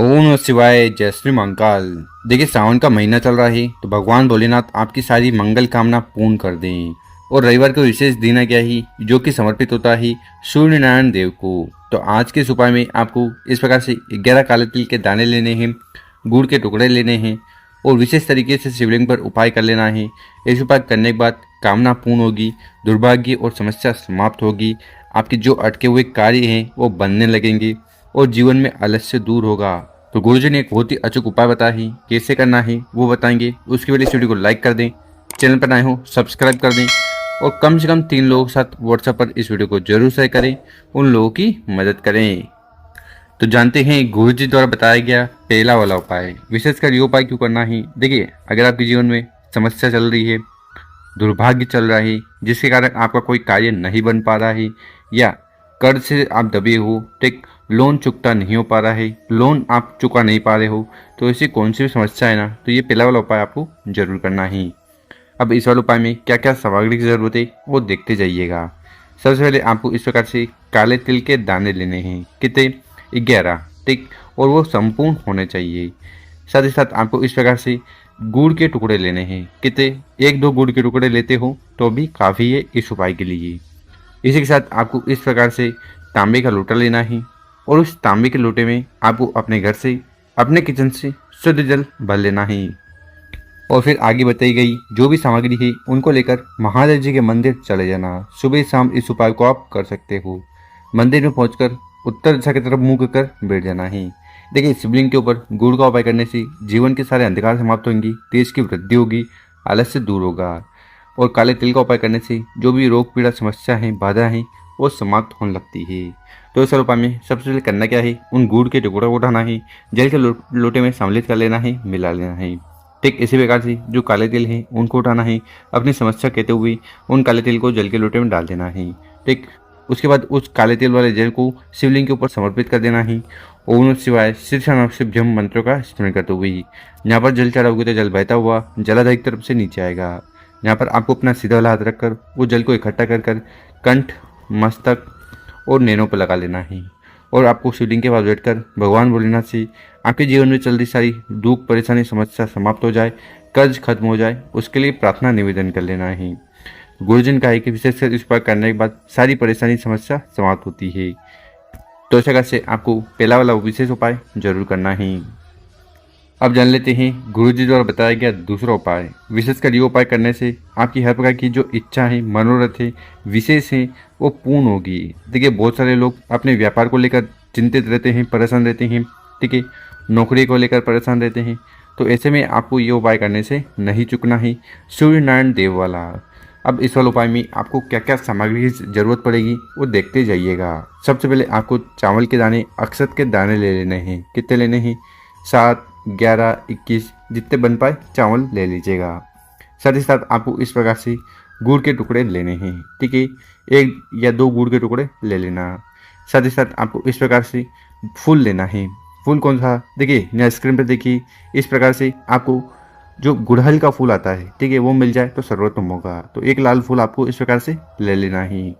ओम नमः शिवाय। जय श्री महाकाल। देखिए, सावन का महीना चल रहा है तो भगवान भोलेनाथ आपकी सारी मंगल कामना पूर्ण कर दें। और रविवार को विशेष दिन है क्या ही जो कि समर्पित होता है सूर्य नारायण देव को। तो आज के इस उपाय में आपको इस प्रकार से 11 काले तिल के दाने लेने हैं, गुड़ के टुकड़े लेने हैं और विशेष तरीके से शिवलिंग पर उपाय कर लेना है। इस उपाय करने के बाद कामना पूर्ण होगी, दुर्भाग्य और समस्या समाप्त होगी, आपके जो अटके हुए कार्य हैं वो बनने लगेंगे और जीवन में आलस्य दूर होगा। तो गुरुजी ने एक बहुत ही अचूक उपाय बताया है, कैसे करना है वो बताएंगे। उसके लिए इस वीडियो को लाइक कर दें, चैनल पर नए हो सब्सक्राइब कर दें और कम से कम 3 लोगों के साथ व्हाट्सएप पर इस वीडियो को जरूर शेयर करें, उन लोगों की मदद करें। तो जानते हैं गुरुजी द्वारा बताया गया पहला वाला उपाय। विशेषकर ये उपाय क्यों करना है। देखिए, अगर आपके जीवन में समस्या चल रही है, दुर्भाग्य चल रहा है जिसके कारण आपका कोई कार्य नहीं बन पा रहा है, या कर्ज से आप दबे हो, ठीक, लोन चुकता नहीं हो पा रहा है, लोन आप चुका नहीं पा रहे हो, तो ऐसी कौन सी भी समस्या है ना, तो ये पहला वाला उपाय आपको जरूर करना है। अब इस वाले उपाय में क्या क्या सामग्री की जरूरत है वो देखते जाइएगा। सबसे पहले आपको इस प्रकार से काले तिल के दाने लेने हैं, कितने, 11, ठीक, और वो संपूर्ण होने चाहिए। साथ ही साथ आपको इस प्रकार से गुड़ के टुकड़े लेने हैं, कितने, 1-2 गुड़ के टुकड़े लेते हो तो भी काफ़ी है इस उपाय के लिए। इसी के साथ आपको इस प्रकार से तांबे का लोटा लेना है और उस तांबे के लोटे में आपको अपने घर से, अपने किचन से शुद्ध जल भर लेना है। और फिर आगे बताई गई जो भी सामग्री है उनको लेकर महादेव जी के मंदिर चले जाना। सुबह शाम इस उपाय को आप कर सकते हो। मंदिर में पहुंचकर उत्तर दिशा की तरफ मुंह कर बैठ जाना है। देखिए, शिवलिंग के ऊपर गुड़ का उपाय करने से जीवन के सारे अंधकार समाप्त होंगी, तेज की वृद्धि होगी, आलस्य दूर होगा। और काले तिल का उपाय करने से जो भी रोग पीड़ा समस्या है, बाधा है, वो समाप्त होने लगती है। तो इस उपाय में सबसे पहले करना क्या है, उन गुड़ के टुकड़ों को उठाना है, जल के लोटे में सम्मिलित कर लेना है, मिला लेना है। ठीक इसी प्रकार से जो काले तिल हैं उनको उठाना है, अपनी समस्या कहते हुए उन काले तिल को जल के लोटे में डाल देना है। ठीक, उसके बाद उस काले तिल वाले जल को शिवलिंग के ऊपर समर्पित कर देना है। ओम नमः शिवाय शिव मंत्रों का स्मरण करते हुए यहाँ पर जल चढ़ाओगे तो जल बहता हुआ जलाधार की तरफ से नीचे आएगा। यहाँ पर आपको अपना सीधा वाला हाथ रखकर वो जल को इकट्ठा कर कर कंठ, मस्तक और नैनों पर लगा लेना है। और आपको शिवलिंग के पास बैठकर भगवान भोलेनाथ से आपके जीवन में चल रही सारी दुख, परेशानी, समस्या समाप्त हो जाए, कर्ज खत्म हो जाए, उसके लिए प्रार्थना निवेदन कर लेना है। गुरुजन का है कि विशेषकर इस पर करने के बाद सारी परेशानी, समस्या समाप्त होती है। तो इस प्रकार से आपको पहला वाला विशेष उपाय जरूर करना है। अब जान लेते हैं गुरुजी द्वारा बताया गया दूसरा उपाय। विशेषकर ये उपाय करने से आपकी हर प्रकार की जो इच्छा है, मनोरथ है, विशेष है, वो पूर्ण होगी। देखिए, बहुत सारे लोग अपने व्यापार को लेकर चिंतित रहते हैं, परेशान रहते हैं, ठीक है, नौकरी को लेकर परेशान रहते हैं। तो ऐसे में आपको ये उपाय करने से नहीं चुकना है, सूर्य नारायण देव वाला। अब इस वाले उपाय में आपको क्या क्या सामग्री की जरूरत पड़ेगी वो देखते जाइएगा। सबसे पहले आपको चावल के दाने, अक्षत के दाने ले लेने हैं। कितने लेने हैं, 7, 11, 21 जितने बन पाए चावल ले लीजिएगा। साथ ही साथ आपको इस प्रकार से गुड़ के टुकड़े लेने हैं, ठीक है, 1 या 2 गुड़ के टुकड़े ले लेना। साथ ही साथ आपको इस प्रकार से फूल लेना है। फूल कौन सा, देखिए यहाँ स्क्रीन पर देखिए, इस प्रकार से आपको जो गुड़हल का फूल आता है, ठीक है, वो मिल जाए तो सर्वोत्तम होगा। तो एक लाल फूल आपको इस प्रकार से ले लेना है।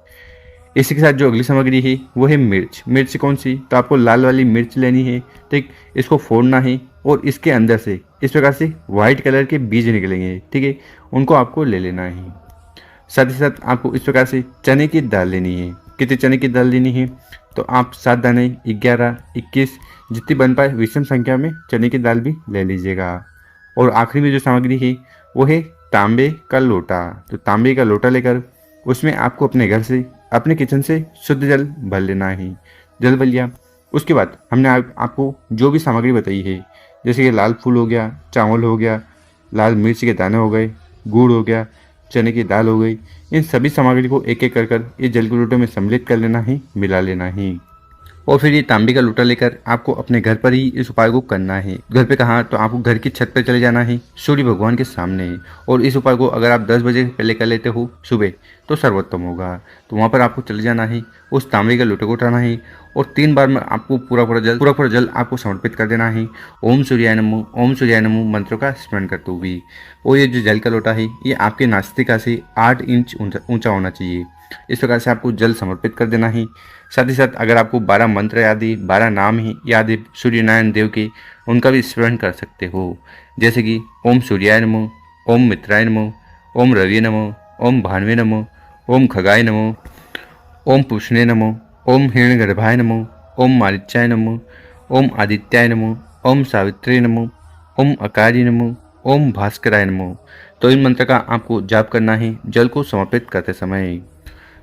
इसी के साथ जो अगली सामग्री है वो है मिर्च। मिर्च कौन सी, तो आपको लाल वाली मिर्च लेनी है, ठीक, इसको फोड़ना है और इसके अंदर से इस प्रकार से वाइट कलर के बीज निकलेंगे, ठीक है, उनको आपको ले लेना है। साथ ही साथ आपको इस प्रकार से चने की दाल लेनी है। कितने चने की दाल लेनी है, तो आप 7 दाने, 11, 21 जितनी बन पाए विषम संख्या में चने की दाल भी ले लीजिएगा। और आखिरी में जो सामग्री है वो है तांबे का लोटा। तो तांबे का लोटा लेकर उसमें आपको अपने घर से, अपने किचन से शुद्ध जल भर लेना है। जल भर लिया, उसके बाद हमने आपको जो भी सामग्री बताई है, जैसे कि लाल फूल हो गया, चावल हो गया, लाल मिर्च के दाने हो गए, गुड़ हो गया, चने की दाल हो गई, इन सभी सामग्री को एक एक कर कर ये जल के लोटे में सम्मिलित कर लेना है, मिला लेना है। और फिर ये तांबे का लोटा लेकर आपको अपने घर पर ही इस उपाय को करना है। घर पे कहाँ, तो आपको घर की छत पर चले जाना है, सूर्य भगवान के सामने। और इस उपाय को अगर आप 10 बजे पहले कर लेते हो सुबह तो सर्वोत्तम होगा। तो वहाँ पर आपको चले जाना है, उस तांबे के लोटे को उठाना है और 3 बार में आपको पूरा जल आपको समर्पित कर देना है। ओम सूर्याय नमो मंत्रों का स्मरण करते हुए। और ये जो जल का लोटा है ये आपके नासिका से 8 इंच ऊंचा होना चाहिए। इस प्रकार से आपको जल समर्पित कर देना है। साथ ही साथ अगर आपको 12 मंत्र याद है, 12 नाम ही याद है सूर्य नारायण देव के, उनका भी स्मरण कर सकते हो। जैसे कि ओम सूर्याय नमो, ओम मित्राय नमो, ओम रवि नमो, ओम भानवे नमो, ओम खगाय नमो, ओम पुष्णे नमो, ओम हिरण्यगर्भाय नमो, ओम मारिच्याय नमो, ओम आदित्याय नमो, ओम सावित्री नमो, ओम अकार्य नमो, ओम भास्कराय नमो। तो इन मंत्र का आपको जाप करना है जल को समर्पित करते समय।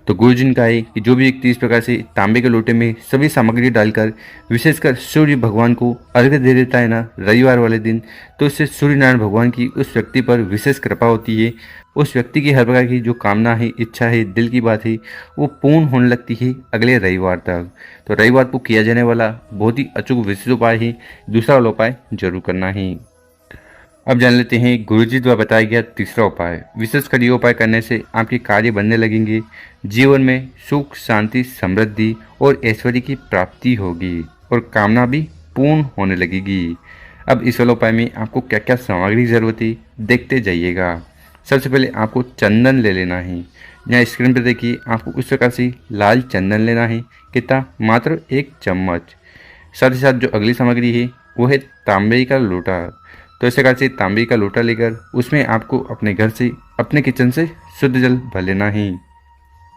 तो गुरुजी ने कहा है कि जो भी व्यक्ति इस प्रकार से तांबे के लोटे में सभी सामग्री डालकर विशेषकर सूर्य भगवान को अर्घ्य दे देता है ना रविवार वाले दिन, तो इससे सूर्य नारायण भगवान की उस व्यक्ति पर विशेष कृपा होती है। उस व्यक्ति की हर प्रकार की जो कामना है, इच्छा है, दिल की बात है, वो पूर्ण होने लगती है अगले रविवार तक। तो रविवार को किया जाने वाला बहुत ही अचूक विशेष उपाय है, दूसरा वाला उपाय जरूर करना है। अब जान लेते हैं गुरुजी द्वारा बताया गया तीसरा उपाय। विशेषकर ये उपाय करने से आपके कार्य बनने लगेंगे, जीवन में सुख, शांति, समृद्धि और ऐश्वर्य की प्राप्ति होगी और कामना भी पूर्ण होने लगेगी। अब इस वाले उपाय में आपको क्या क्या सामग्री की जरूरत है देखते जाइएगा। सबसे पहले आपको चंदन ले लेना है। यहाँ स्क्रीन पर देखिए आपको उस प्रकार से लाल चंदन लेना है। कितना? मात्र 1 चम्मच। साथ ही साथ जो अगली सामग्री है वो है तांबे का लोटा। तो इस प्रकार से तांबे का लोटा लेकर उसमें आपको अपने घर से, अपने किचन से शुद्ध जल भर लेना है।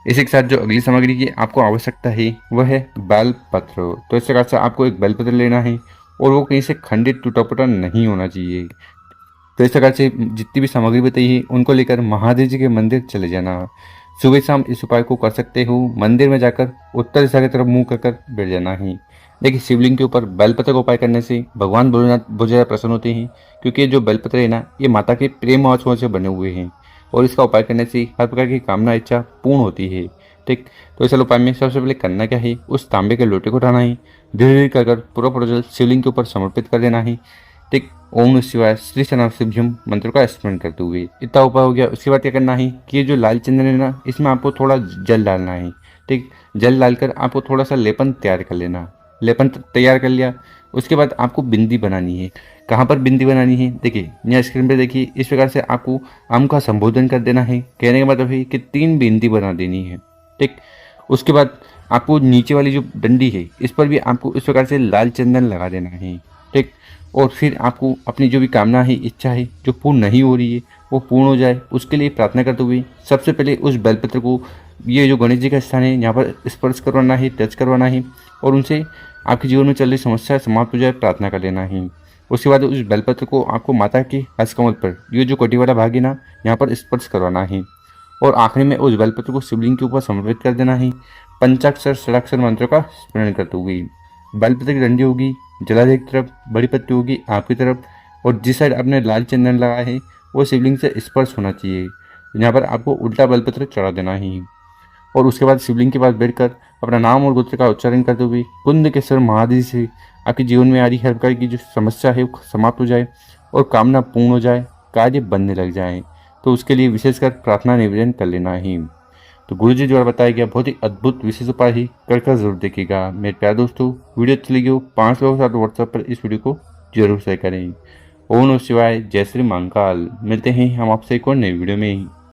इसी के साथ जो अगली सामग्री की आपको आवश्यकता है वह है बेलपत्र। तो इस प्रकार से आपको एक बेलपत्र लेना है और वो कहीं से खंडित, टूटा फूटा नहीं होना चाहिए। तो इस प्रकार से जितनी भी सामग्री बताई है उनको लेकर महादेव जी के मंदिर चले जाना। सुबह शाम इस उपाय को कर सकते हो। मंदिर में जाकर उत्तर दिशा की तरफ मुंह कर बैठ जाना है। देखिए शिवलिंग के ऊपर बेलपत्र का उपाय करने से भगवान भोलेनाथ बहुत ज़्यादा प्रसन्न होते हैं, क्योंकि जो बेलपत्र है ना ये माता के प्रेम महोत्सव से बने हुए हैं और इसका उपाय करने से हर प्रकार की कामना इच्छा पूर्ण होती है। ठीक, तो इस उपाय में सबसे पहले करना क्या है, उस तांबे के लोटे को उठाना है, धीरे धीरे कर पूरा जल शिवलिंग के ऊपर समर्पित कर देना है। ठीक, ओम नमः शिवाय श्री शनाभ्युम मंत्र का स्मरण करते हुए इतना उपाय हो गया। उसके बाद क्या करना है कि ये जो लाल चंदन है ना इसमें आपको थोड़ा जल डालना है। ठीक, जल डालकर आपको थोड़ा सा लेपन तैयार कर लेना। लेपन तैयार कर लिया, उसके बाद आपको बिंदी बनानी है। कहाँ पर बिंदी बनानी है? देखिए यहाँ स्क्रीन पे देखिए, इस प्रकार से आपको आम का संबोधन कर देना है। कहने का मतलब है कि 3 बिंदी बना देनी है। ठीक, उसके बाद आपको नीचे वाली जो डंडी है इस पर भी आपको इस प्रकार से लाल चंदन लगा देना है। ठीक, और फिर आपको अपनी जो भी कामना है, इच्छा है जो पूर्ण नहीं हो रही है वो पूर्ण हो जाए, उसके लिए प्रार्थना करते हुए सबसे पहले उस बेलपत्र को, ये जो गणेश जी का स्थान है यहाँ पर स्पर्श करवाना है, टच करवाना है और उनसे आपके जीवन में चल रही समस्या समाप्त हो जाए, प्रार्थना कर लेना है। उसके बाद उस बेलपत्र को आपको माता के हस्तकमल पर, ये जो कटी वाला भाग है ना यहाँ पर स्पर्श करवाना है और आखिरी में उस बेलपत्र को शिवलिंग के ऊपर समर्पित कर देना है। पंचाक्षर षडाक्षर मंत्र का स्मरण करते हुए बेलपत्र की डंडी होगी जलाधि की तरफ, बड़ी पत्ती होगी आपकी तरफ और जिस साइड आपने लाल चंदन लगाया है वो शिवलिंग से स्पर्श होना चाहिए। यहाँ पर आपको उल्टा बेलपत्र चढ़ा देना है और उसके बाद शिवलिंग के पास बैठकर अपना नाम और गोत्र का उच्चारण करते हुए कुंदकेश्वर महादेव से आपके जीवन में आ रही हर प्रकार की जो समस्या है वो समाप्त हो जाए और कामना पूर्ण हो जाए, कार्य बनने लग जाए। तो उसके लिए विशेषकर प्रार्थना निवेदन कर लेना ही। तो गुरुजी द्वारा बताया गया बहुत ही अद्भुत विशेष उपाय ही कर जरूर देखिएगा। मेरे प्यारे दोस्तों, वीडियो अच्छी लगी हो 5 लोगों के साथ व्हाट्सएप पर इस वीडियो को जरूर शेयर करें। ओम नमः शिवाय, जय श्री महाकाल। मिलते हैं हम आपसे एक और नई वीडियो में।